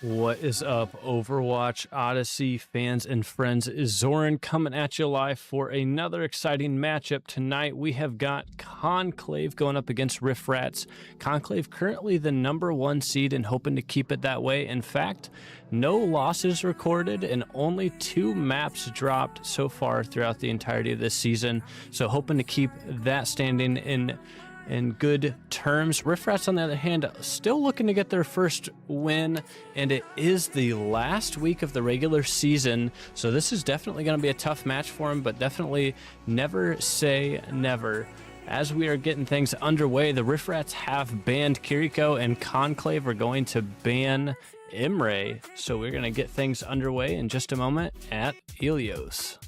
What is up, Overwatch Odyssey fans and friends? Is Zoran coming at you live for another exciting matchup tonight. We have got Conclave going up against Riff Rats. Conclave currently the #1 seed and hoping to keep it that way. In fact, no losses recorded and only 2 maps dropped so far throughout the entirety of this season. So hoping to keep that standing in good terms. Riff Rats, on the other hand, still looking to get their first win, and it is the last week of the regular season, so this is definitely going to be a tough match for them, but definitely never say never. As we are getting things underway, the Riff Rats have banned Kiriko, and Conclave are going to ban Imre, so we're going to get things underway in just a moment at Ilios.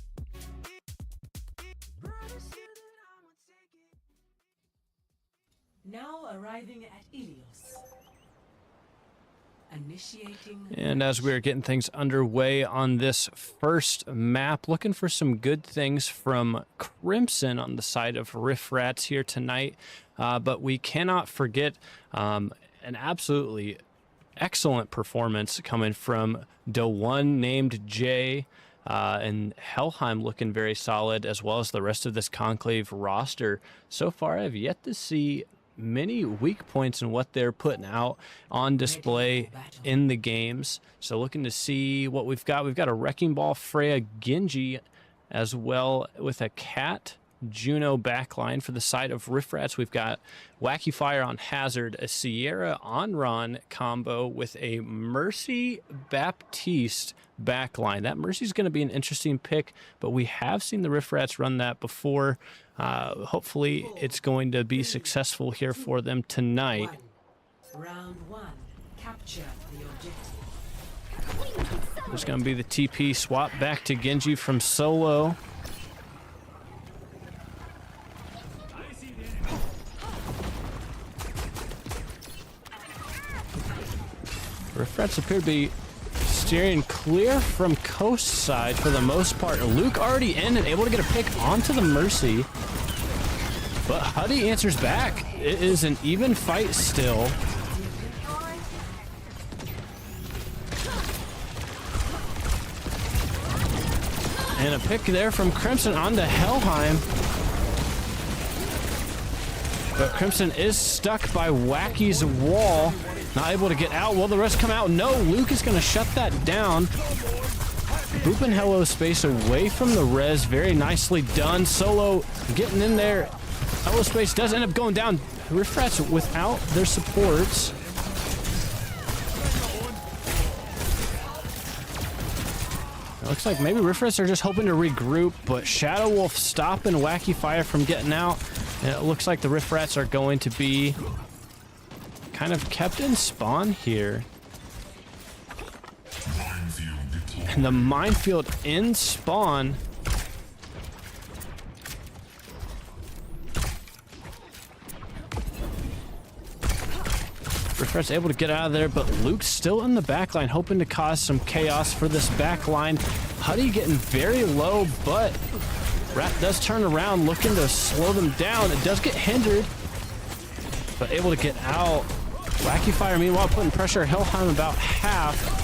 Now arriving at Ilios. Initiating. And as we're getting things underway on this first map, looking for some good things from Crimson on the side of Riff Rats here tonight. But we cannot forget an absolutely excellent performance coming from the one named Jay. And Helheim looking very solid, as well as the rest of this Conclave roster. So far, I've yet to see many weak points in what they're putting out on display in the games. So looking to see what we've got. We've got a Wrecking Ball, Freya, Genji, as well with a Cat Juno backline. For the side of Riff Rats, we've got Wacky Fire on Hazard, a Sierra on Ron combo with a Mercy Baptiste backline. That Mercy's going to be an interesting pick, but we have seen the Riff Rats run that before. Hopefully it's going to be successful here for them tonight. Round 1. Capture the objective. There's going to be the TP swap back to Genji from solo. Riff Rats appear to be steering clear from coast side for the most part. Luke already in and able to get a pick onto the Mercy. But Huddy answers back. It is an even fight still. And a pick there from Crimson onto Helheim. But Crimson is stuck by Wacky's wall. Not able to get out. Will the rest come out? No, Luke is going to shut that down. Booping Hello Space away from the res. Very nicely done. Solo getting in there. Hello Space does end up going down. Riff Rats without their supports. It looks like maybe Riff Rats are just hoping to regroup, but Shadow Wolf stopping Wacky Fire from getting out. And it looks like the Riff Rats are going to be kind of kept in spawn here. And the minefield in spawn. Riff Rats able to get out of there, but Luke's still in the backline, hoping to cause some chaos for this backline. Huddy getting very low, but Rat does turn around, looking to slow them down. It does get hindered, but able to get out. Wacky Fire, meanwhile, putting pressure. Helheim about half.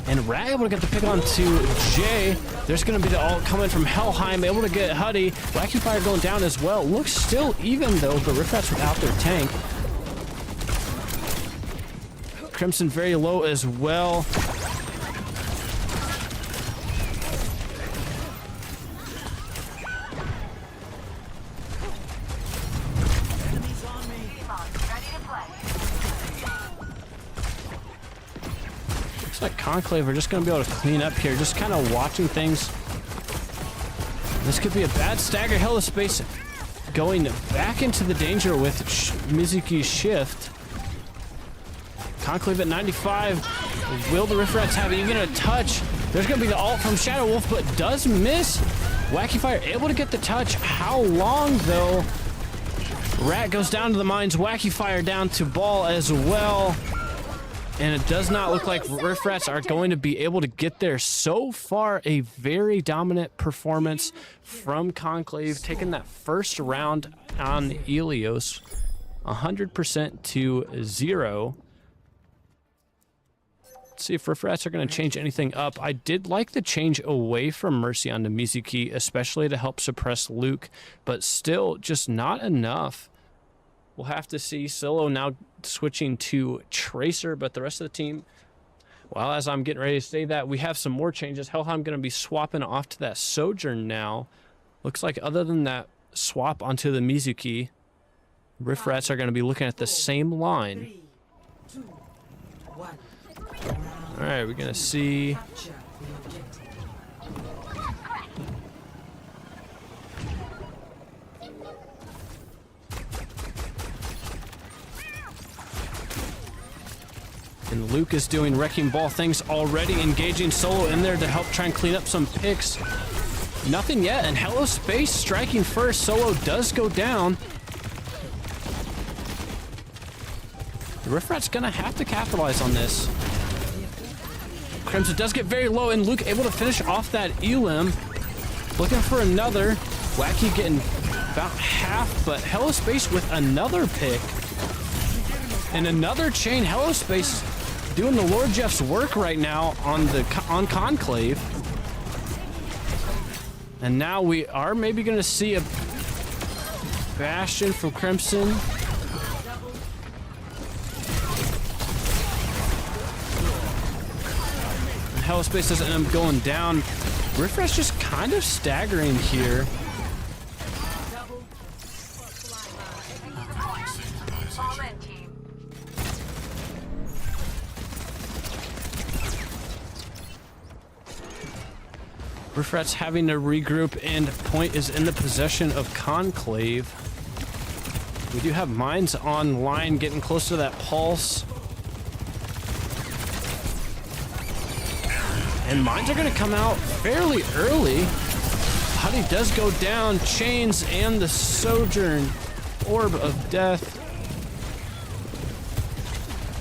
And Rat able to get the pick on to Jay. There's going to be the ult coming from Helheim. Able to get Huddy. Wacky Fire going down as well. Looks still even, though, but Riff Rats without their tank. Crimson very low as well. Like Conclave are just going to be able to clean up here, just kind of watching things. This could be a bad stagger. Hello Space going back into the danger with Mizuki's shift. Conclave at 95. Will the Riff Rats have even a touch? There's going to be the ult from Shadow Wolf, but does miss. Wacky Fire able to get the touch. How long, though? Rat goes down to the mines. Wacky Fire down to Ball as well. And it does not look like Riff Rats are going to be able to get there. So far, a very dominant performance from Conclave, taking that first round on Ilios, 100% to 0. Let's see if Riff Rats are going to change anything up. I did like the change away from Mercy onto Mizuki, especially to help suppress Luke, but still just not enough. We'll have to see. Solo now switching to Tracer, but the rest of the team, well, as I'm getting ready to say that, we have some more changes. Helheim going to be swapping off to that Sojourn now. Looks like other than that swap onto the Mizuki, Riff Rats are going to be looking at the same line. 3, 2, 1. All right, we're going to see. Capture the objective. And Luke is doing Wrecking Ball things already, engaging Solo in there to help try and clean up some picks. Nothing yet, and Hello Space striking first. Solo does go down. The Riff Rat's gonna have to capitalize on this. Crimson does get very low, and Luke able to finish off that Elim. Looking for another. Wacky getting about half, but Hello Space with another pick. And another chain. Hello Space doing the Lord Jeff's work right now on Conclave. And now we are maybe going to see a Bastion from Crimson. Hell Space doesn't end up going down. Riffrath's just kind of staggering here. Riffrath's having to regroup, and point is in the possession of Conclave. We do have mines online, getting close to that pulse. And mines are going to come out fairly early. Honey does go down. Chains and the Sojourn Orb of Death.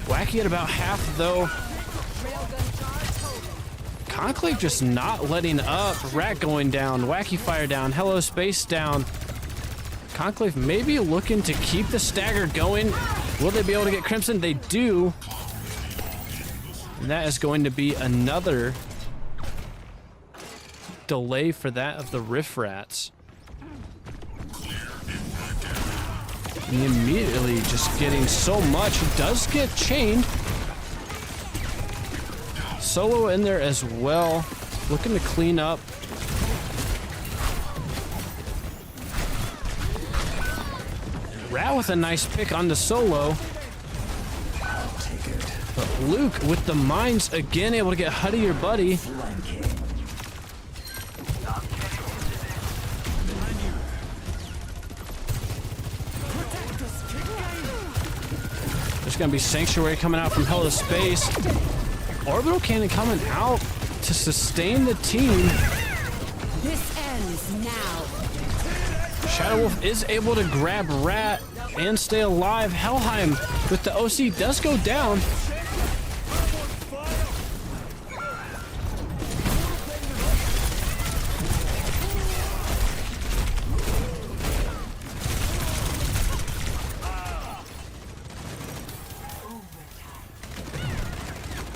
Wacky at about half, though. Conclave just not letting up. Rat going down. Wacky Fire down. Hello Space down. Conclave maybe looking to keep the stagger going. Will they be able to get Crimson? They do. And that is going to be another delay for that of the Riff Rats. And he immediately just getting so much. He does get chained. Solo in there as well, looking to clean up. Rat with a nice pick on the Solo. But Luke with the mines again, able to get Huddy your buddy. There's gonna be Sanctuary coming out from Hell to Space. Orbital Cannon coming out to sustain the team. This ends now. Shadow Wolf is able to grab Rat and stay alive. Helheim with the OC does go down.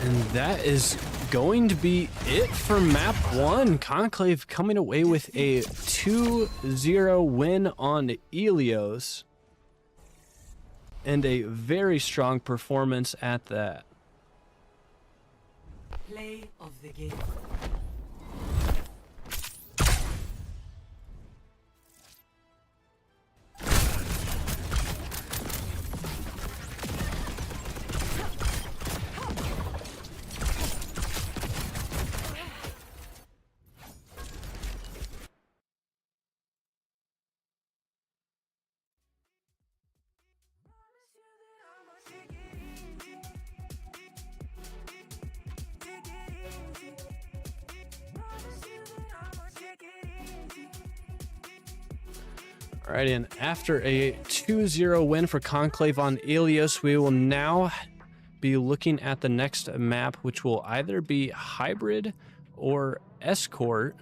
And that is going to be it for map 1. Conclave coming away with a 2-0 win on Ilios. And a very strong performance at that. Play of the game. Alrighty, and after a 2-0 win for Conclave on Ilios, we will now be looking at the next map, which will either be Hybrid or Escort.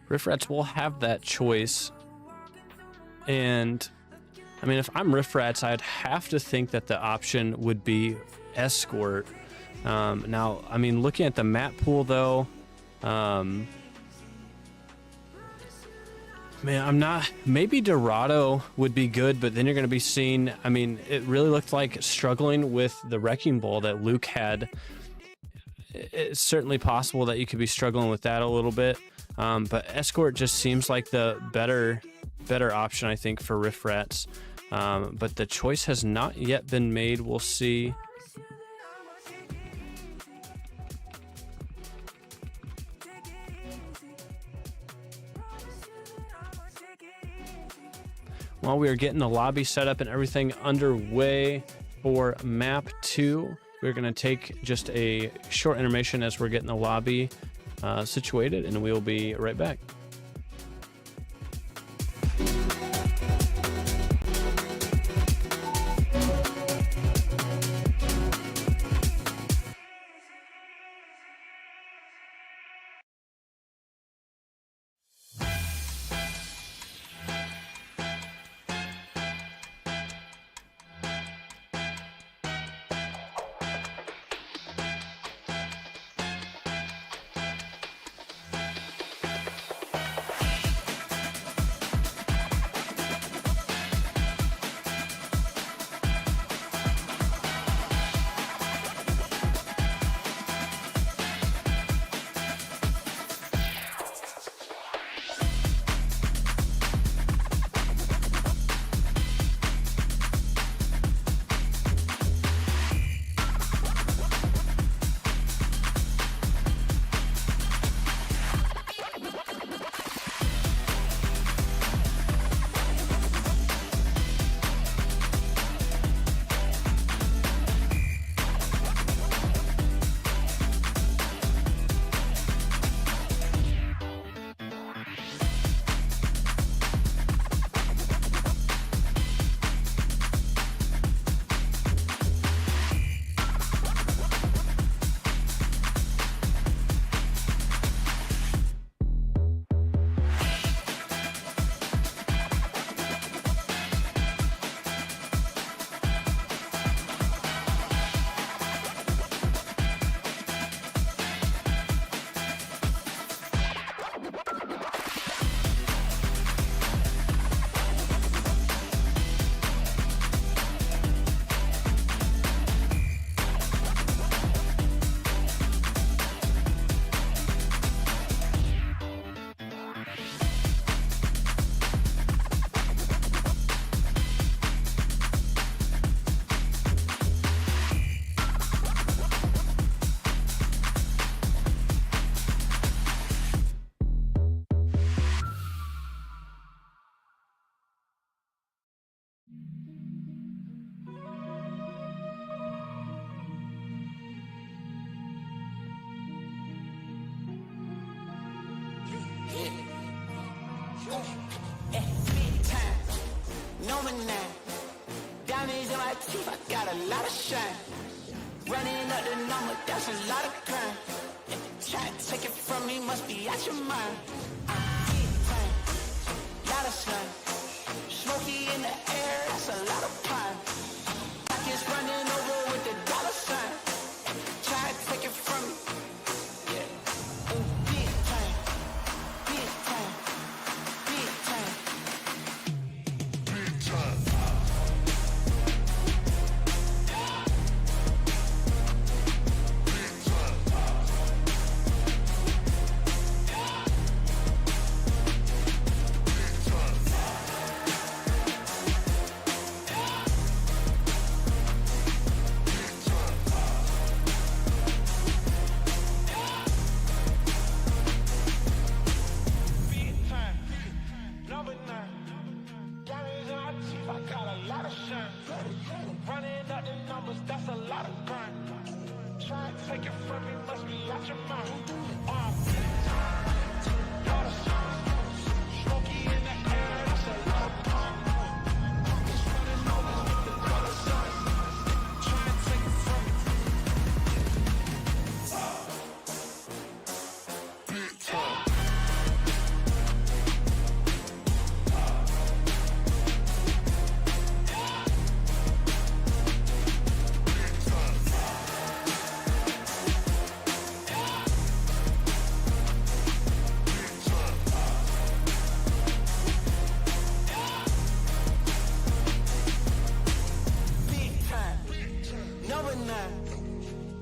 Riff Rats will have that choice. And, I mean, if I'm Riff Rats, I'd have to think that the option would be Escort. Now, I mean, looking at the map pool, though, man, I'm not, maybe Dorado would be good, but then you're going to be seeing, I mean, it really looked like struggling with the Wrecking Ball that Luke had. It's certainly possible that you could be struggling with that a little bit, but Escort just seems like the better option, I think, for Riff Rats. But the choice has not yet been made. We'll see. While we are getting the lobby set up and everything underway for map 2, we're going to take just a short intermission as we're getting the lobby situated, and we will be right back. Big time, number 9. Diamonds in my teeth, I got a lot of shine. Running up the number, that's a lot of crime. Try to take it from me, must be out your mind. Big time, lot of sun. Smoky in the air, that's a lot of pine. Pockets running over with the dollar sign. Try to take it from me. Yeah. Ooh, big time, big time, big time, big time. Running up the numbers, that's a lot of crime. Try to take it from me, must be out your mind. Lot of signs. Smoky in the air, that's a lot of crime. Pockets running over with the dollar signs. Try to take it from me. Big time.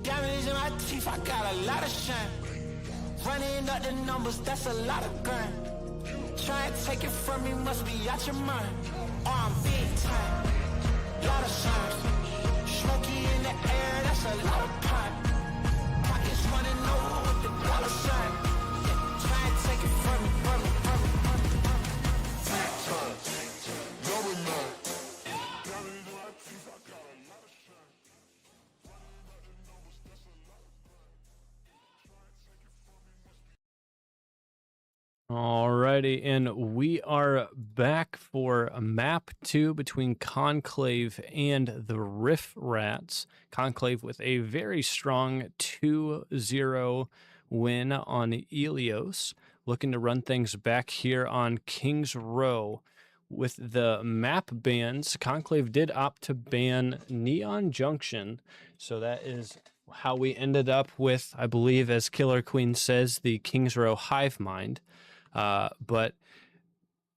Diamonds in my teeth, I got a lot of shine. Running up the numbers, that's a lot of grind. Try and take it from me, must be out your mind. I'm big time, lot of signs. Smoky in the air, that's a lot of pine. Pockets running over with the dollar sign. Try and take it from me, from me, from me, from me, from me. Big time, number 9. Diamonds in my teeth, I got a lot of shine. Alrighty, and we are back for map 2 between Conclave and the Riff Rats. Conclave with a very strong 2-0 win on Elios, looking to run things back here on Kings Row. With the map bans, Conclave did opt to ban Neon Junction, so that is how we ended up with, I believe, as Killer Queen says, the Kings Row Hive Mind. But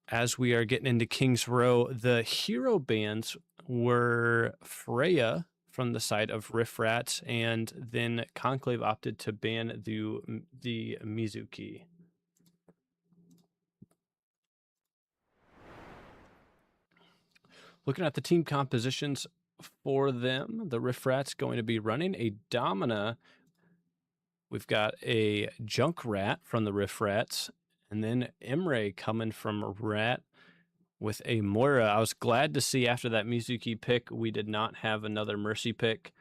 as we are getting into Kings Row, the hero bans were Freya from the side of Riff Rats, and then Conclave opted to ban the Mizuki. Looking at the team compositions for them, the Riff Rats going to be running a Domina. We've got a Junkrat from the Riff Rats, and then Emre coming from Rat with a Moira. I was glad to see after that Mizuki pick, we did not have another Mercy pick.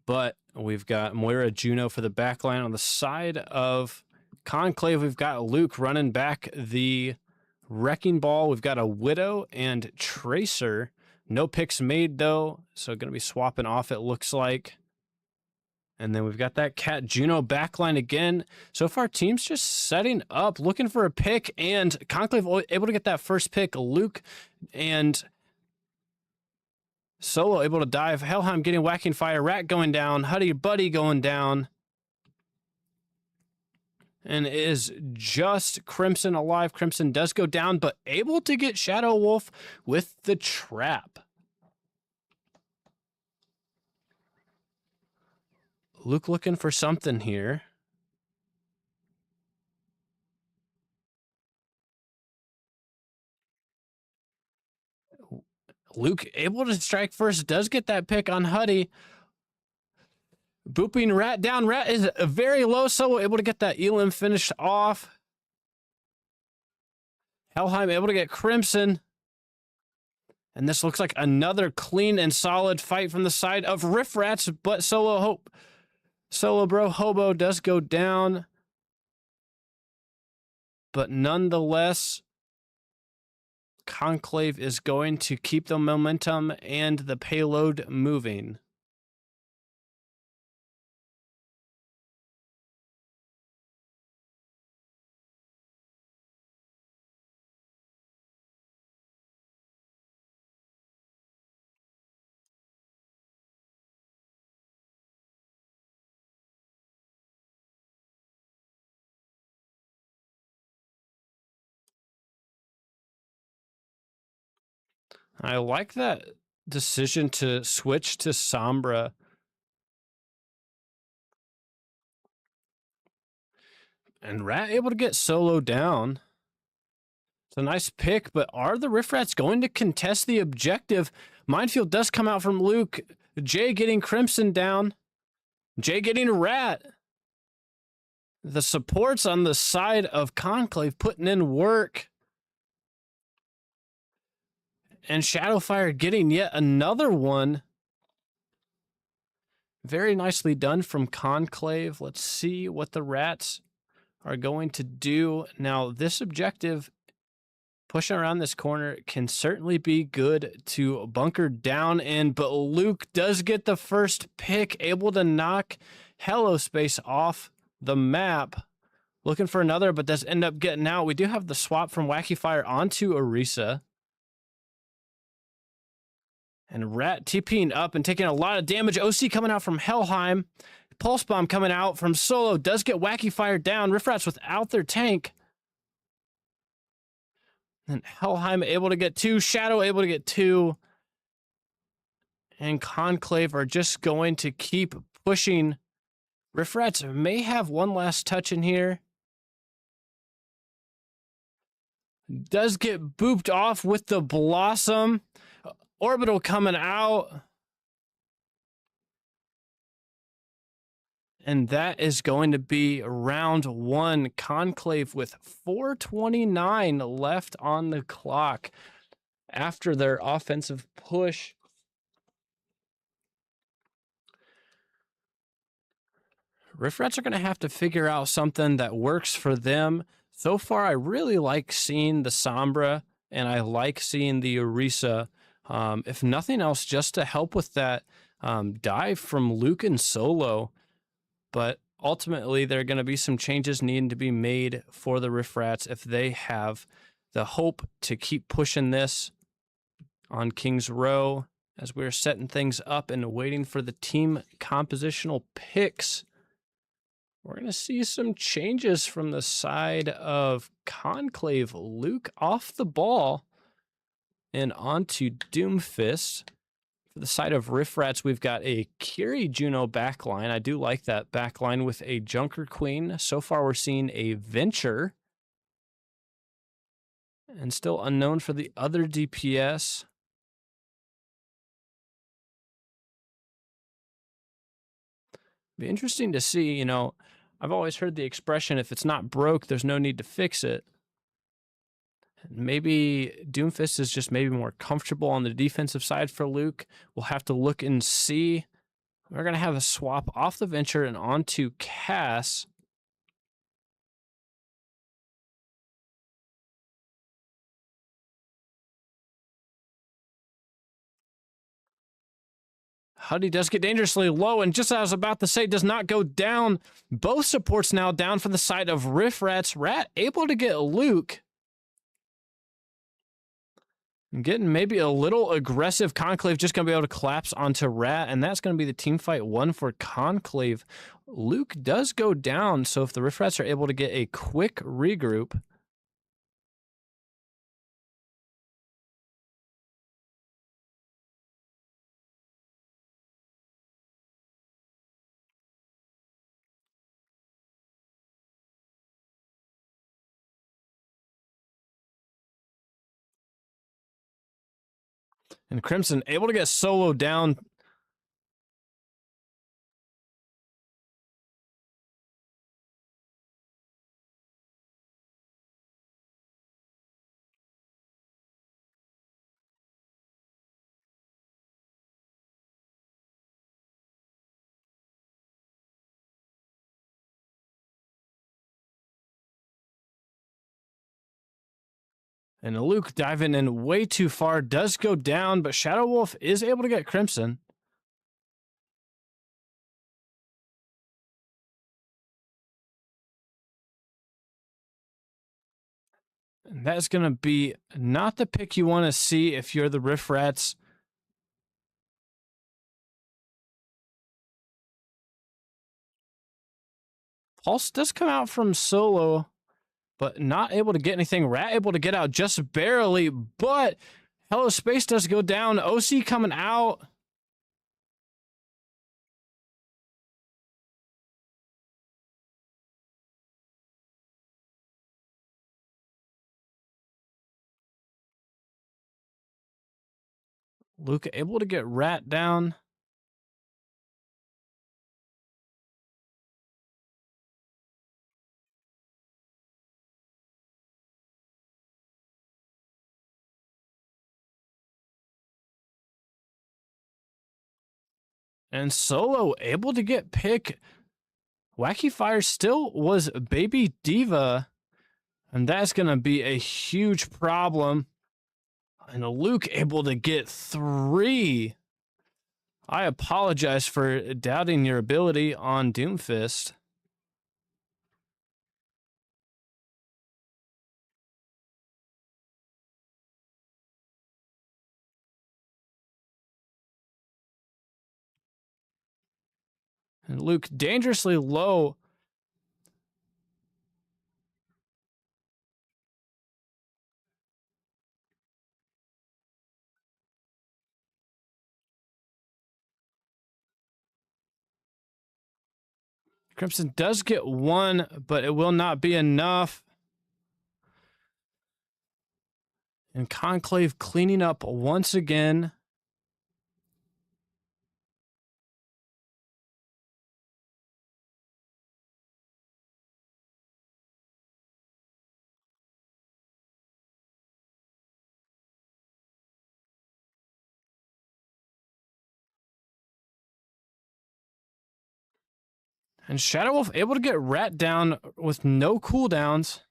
But we've got Moira Juno for the backline. On the side of Conclave, we've got Luke running back the Wrecking Ball. We've got a Widow and Tracer. No picks made, though, so going to be swapping off, it looks like. And then we've got that Cat Juno backline again. So far, team's just setting up, looking for a pick, and Conclave able to get that first pick. Luke and Solo able to dive. Hellheim getting Whacking Fire. Rat going down. Huddy Buddy going down. And it is just Crimson alive. Crimson does go down, but able to get Shadow Wolf with the trap. Luke looking for something here. Luke able to strike first, does get that pick on Huddy. Booping Rat down. Rat is very low, Solo able to get that Elim finished off. Hellheim able to get Crimson. And this looks like another clean and solid fight from the side of Riff Rats, but Solo Bro Hobo does go down. but nonetheless, Conclave is going to keep the momentum and the payload moving. I like that decision to switch to Sombra. And Rat able to get solo down. It's a nice pick, but are the Riff Rats going to contest the objective? Minefield does come out from Luke. Jay getting Crimson down. Jay getting a Rat. The supports on the side of Conclave putting in work. And Shadowfire getting yet another one. Very nicely done from Conclave. Let's see what the Rats are going to do. Now, this objective, pushing around this corner, can certainly be good to bunker down in, but Luke does get the first pick, able to knock Hello Space off the map. Looking for another, but does end up getting out. We do have the swap from Wacky Fire onto Orisa. And Rat TPing up and taking a lot of damage. OC coming out from Helheim. Pulse Bomb coming out from Solo. Does get Wacky Fire down. Riff Rats without their tank. And Helheim able to get 2. Shadow able to get 2. And Conclave are just going to keep pushing. Riff Rats may have one last touch in here. Does get booped off with the Blossom. Orbital coming out. And that is going to be round 1. Conclave with 4:29 left on the clock after their offensive push. Riff Rats are going to have to figure out something that works for them. So far, I really like seeing the Sombra, and I like seeing the Orisa. If nothing else, just to help with that dive from Luke and Solo. But ultimately, there are going to be some changes needing to be made for the Riff Rats if they have the hope to keep pushing this on King's Row as we're setting things up and waiting for the team compositional picks. We're going to see some changes from the side of Conclave. Luke off the ball and onto Doomfist. For the side of Riff Rats, we've got a Kiri Juno backline. I do like that backline with a Junker Queen. So far, we're seeing a Venture. And still unknown for the other DPS. Be interesting to see, you know, I've always heard the expression, if it's not broke, there's no need to fix it. Maybe Doomfist is just maybe more comfortable on the defensive side for Luke. We'll have to look and see. We're going to have a swap off the Venture and onto Cass. Huddy does get dangerously low, and just as I was about to say, does not go down. Both supports now down from the side of Riff Rats. Rat able to get Luke. Getting maybe a little aggressive. Conclave just going to be able to collapse onto Rat, and that's going to be the team fight 1 for Conclave. Luke does go down, so if the Riff Rats are able to get a quick regroup. And Crimson able to get Solo down. And Luke diving in way too far, does go down, but Shadow Wolf is able to get Crimson. And that's going to be not the pick you want to see if you're the Riff Rats. Pulse does come out from solo, but not able to get anything. Rat able to get out just barely, but Hello Space does go down. OC coming out. Luke able to get Rat down. And Solo able to get pick. Wacky Fire still was Baby Diva. And that's going to be a huge problem. And Luke able to get 3. I apologize for doubting your ability on Doomfist. And Luke dangerously low. Crimson does get 1, but it will not be enough. And Conclave cleaning up once again. And Shadow Wolf able to get Rat down with no cooldowns.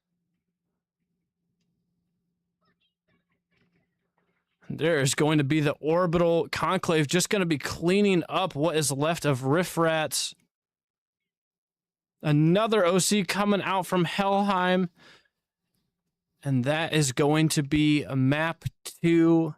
There's going to be the orbital. Conclave just going to be cleaning up what is left of Riff Rats. Another OC coming out from Helheim. And that is going to be a map 2.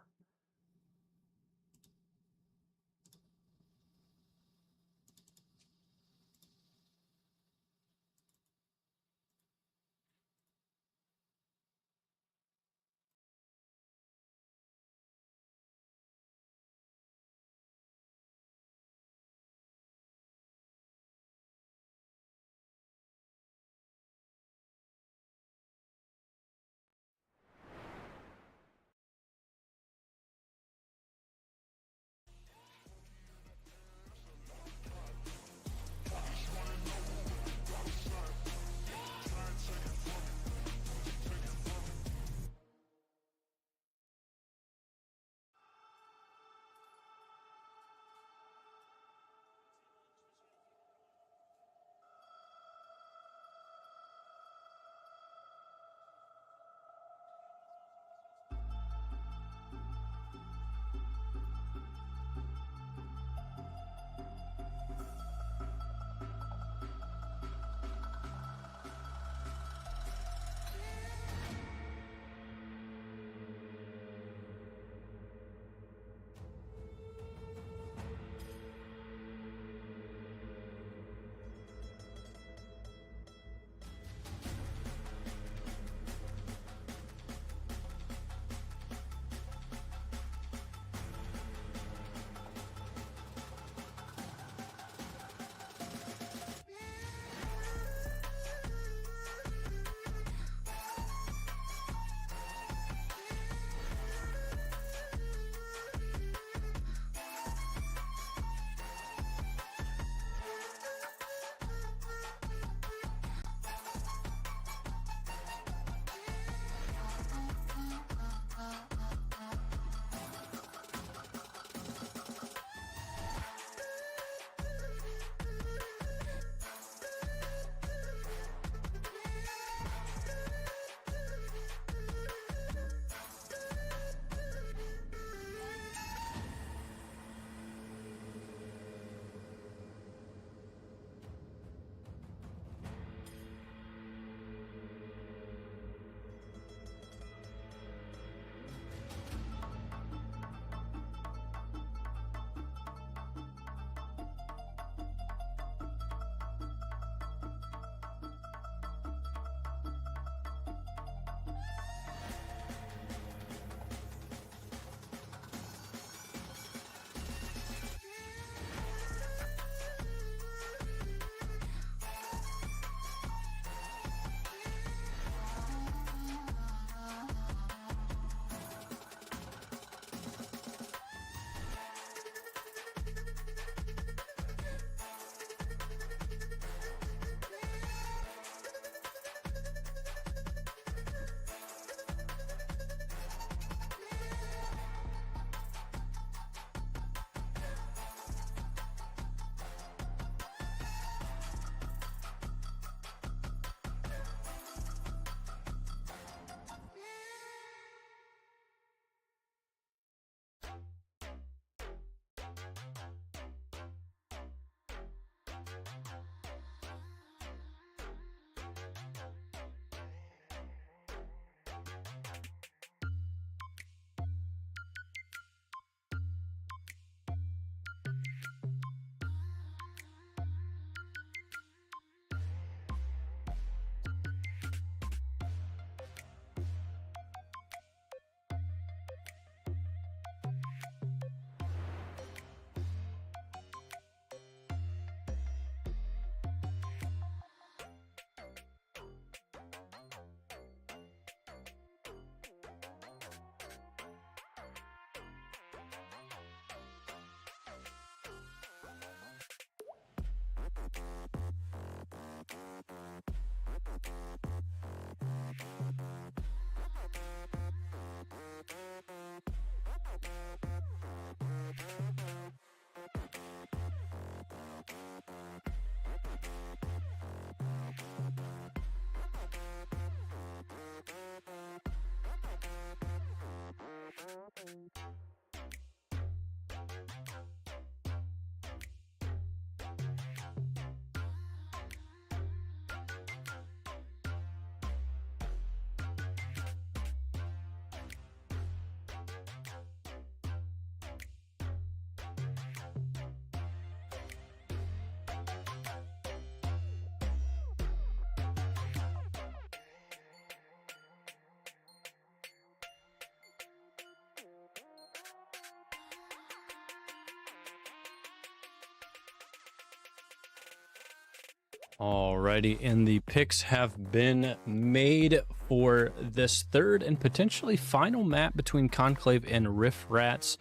Alrighty, and the picks have been made for this third and potentially final map between Conclave and Riff Rats.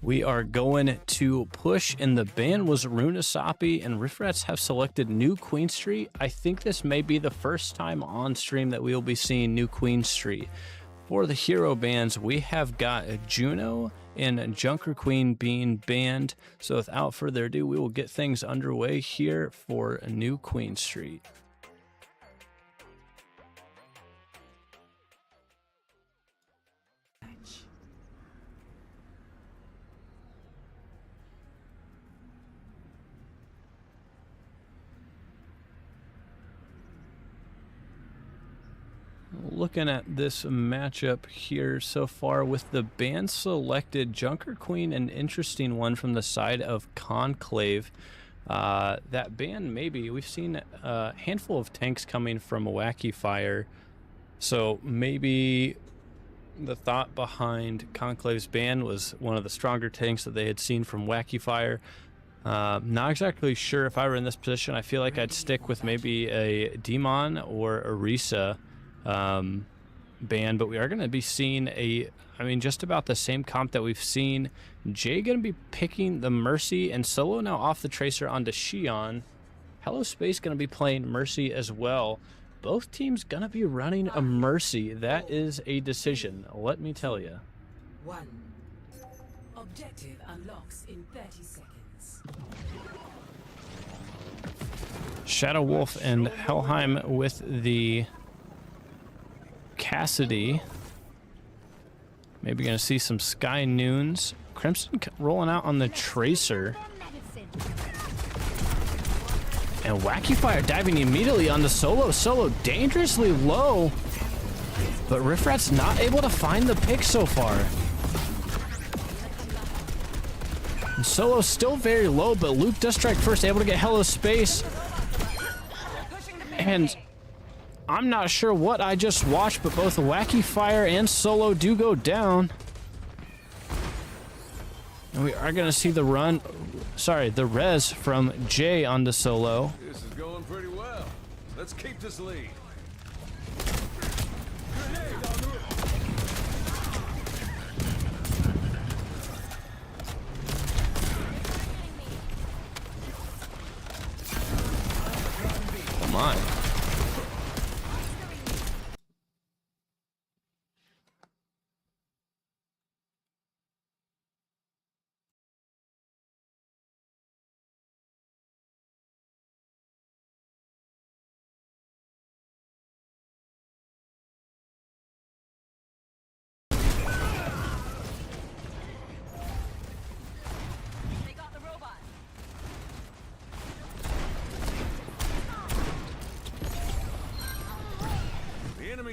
We are going to push, and the ban was Runasapi, and Riff Rats have selected New Queen Street. I think this may be the first time on stream that we will be seeing New Queen Street. For the hero bans, we have got Juno and Junker Queen being banned. So without further ado, we will get things underway here for New Queen Street. Looking at this matchup here so far with the ban selected, Junker Queen, an interesting one from the side of Conclave. That ban, maybe we've seen a handful of tanks coming from Wacky Fire, so maybe the thought behind Conclave's ban was one of the stronger tanks that they had seen from Wacky Fire. Not exactly sure. If I were in this position, I feel like I'd stick with maybe a Demon or a Risa ban, but we are going to be seeing just about the same comp that we've seen. Jay going to be picking the Mercy, and Solo now off the Tracer onto Xion. Hello Space going to be playing Mercy as well. Both teams going to be running a Mercy. That is a decision, let me tell you. One. Objective unlocks in 30 seconds. Shadow Wolf and Helheim with the Cassidy. Maybe going to see some Sky Noons. Crimson rolling out on the Tracer. And Wacky Fire diving immediately onto Solo. Solo dangerously low. But Riff Rat's not able to find the pick so far. And Solo's still very low, but Luke does strike first, able to get Hello Space. And I'm not sure what I just watched, but both Wacky Fire and Solo do go down. And we are going to see the res from Jay onto Solo. This is going pretty well. Let's keep this lead. Come on.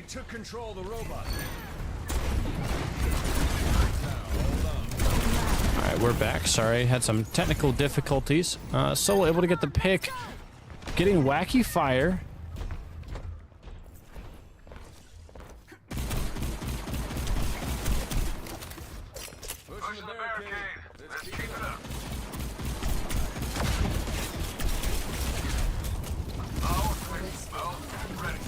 Took control of the robot. Alright, we're back. Sorry, had some technical difficulties. Solo able to get the pick. Getting Wacky Fire. Pushing the barricade. Let's keep it up. Ready.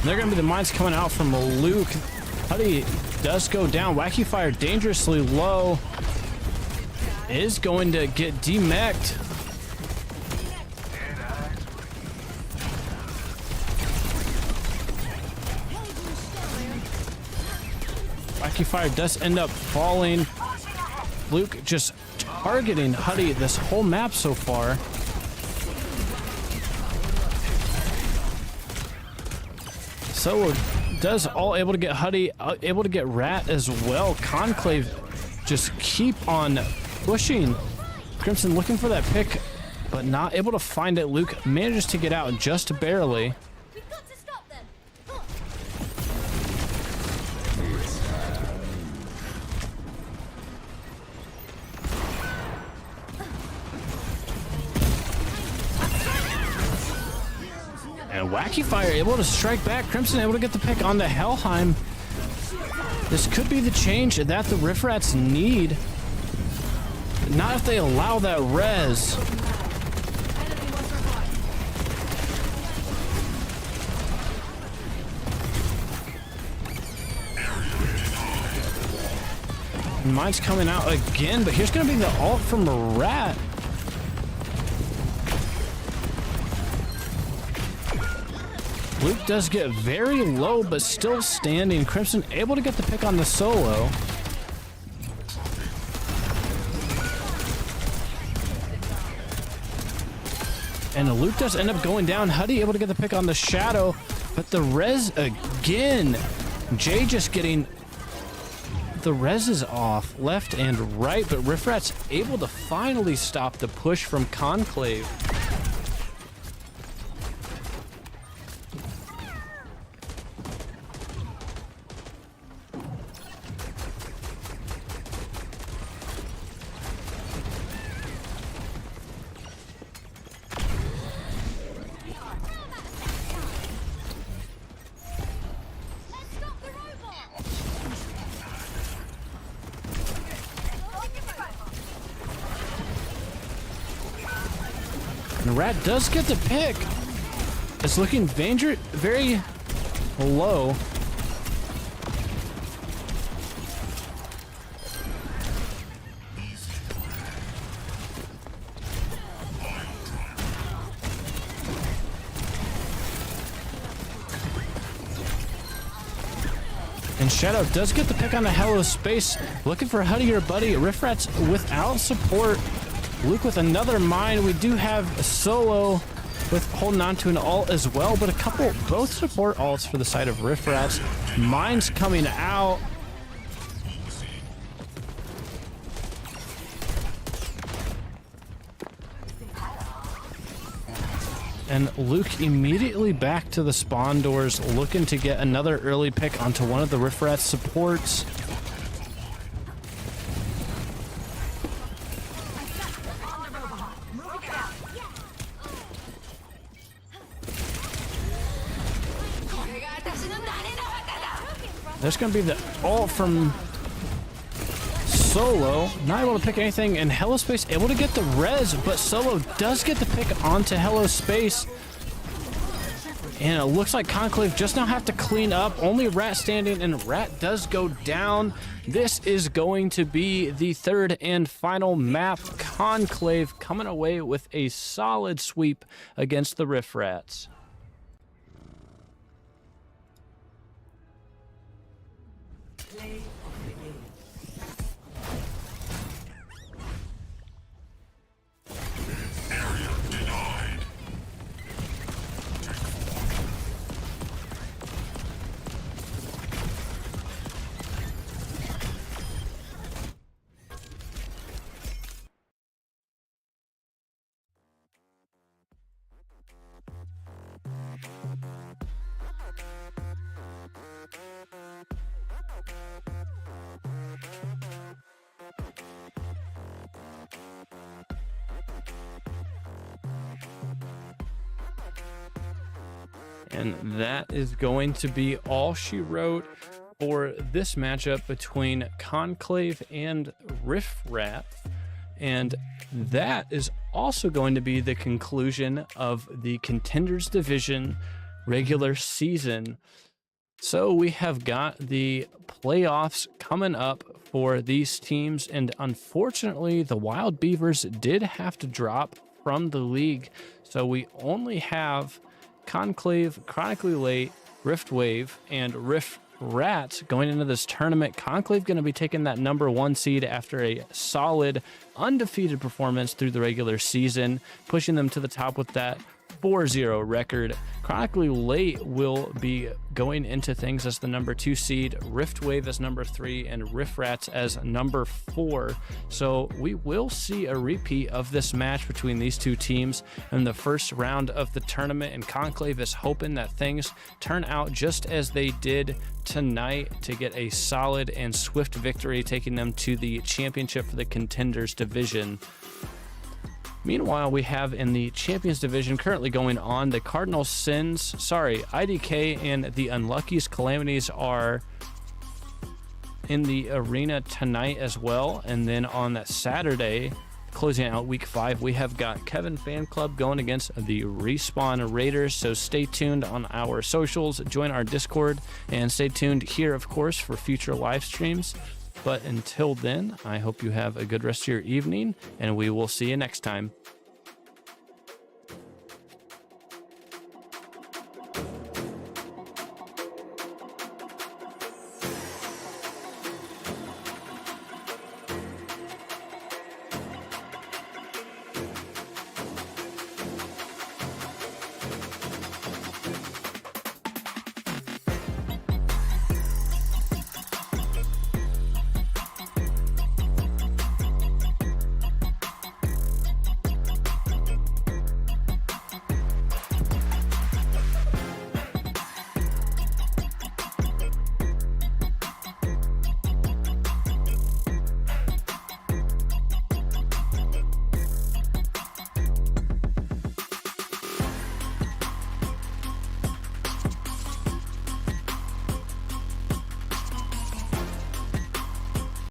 They're going to be the mines coming out from Luke. Huddy does go down. Wacky Fire dangerously low. is going to get demeched. Wacky Fire does end up falling. Luke just targeting Huddy this whole map so far. So does all able to get Huddy, able to get Rat as well. Conclave just keep on pushing. Crimson looking for that pick, but not able to find it. Luke manages to get out just barely. We've got to stop them. And Wacky Fire able to strike back. Crimson able to get the pick on the Helheim. This could be the change that the Riff Rats need. Not if they allow that res. And mine's coming out again, but here's going to be the ult from a Rat. Luke does get very low, but still standing. Crimson able to get the pick on the solo. And Luke does end up going down. Huddy able to get the pick on the Shadow, but the res again. Jay just getting the res is off left and right, but Riff Rat's able to finally stop the push from Conclave. And Rat does get the pick. It's looking very low. And Shadow does get the pick on the Hello Space. Looking for Huddy or Buddy. Riff Rats without support. Luke with another mine. We do have a solo with holding on to an ult as well, but both support ults for the side of Riff Rats. Mines coming out. And Luke immediately back to the spawn doors, looking to get another early pick onto one of the Riff Rats supports. There's going to be the ult from Solo. Not able to pick anything, and Hello Space able to get the res, but Solo does get the pick onto Hello Space. And it looks like Conclave just now have to clean up. Only Rat standing, and Rat does go down. This is going to be the third and final map. Conclave coming away with a solid sweep against the Riff Rats. Play of the game. And that is going to be all she wrote for this matchup between Conclave and Riff Rat. And that is also going to be the conclusion of the Contenders Division regular season. So we have got the playoffs coming up for these teams, and unfortunately the Wild Beavers did have to drop from the league, so we only have Conclave, Chronically Late, Rift Wave, and Riff Rats going into this tournament. Conclave going to be taking that #1 seed after a solid undefeated performance through the regular season, pushing them to the top with that 4-0 record. Chronically Late will be going into things as the #2 seed, Rift Wave as #3, and Riff Rats as #4. So we will see a repeat of this match between these two teams in the first round of the tournament, and Conclave is hoping that things turn out just as they did tonight to get a solid and swift victory, taking them to the championship for the Contenders division. Meanwhile, we have in the Champions Division currently going on, the Cardinal IDK and the Unlucky's Calamities are in the arena tonight as well. And then on that Saturday, closing out week 5, we have got Kevin Fan Club going against the Respawn Raiders. So stay tuned on our socials, join our Discord, and stay tuned here, of course, for future live streams. But until then, I hope you have a good rest of your evening, and we will see you next time.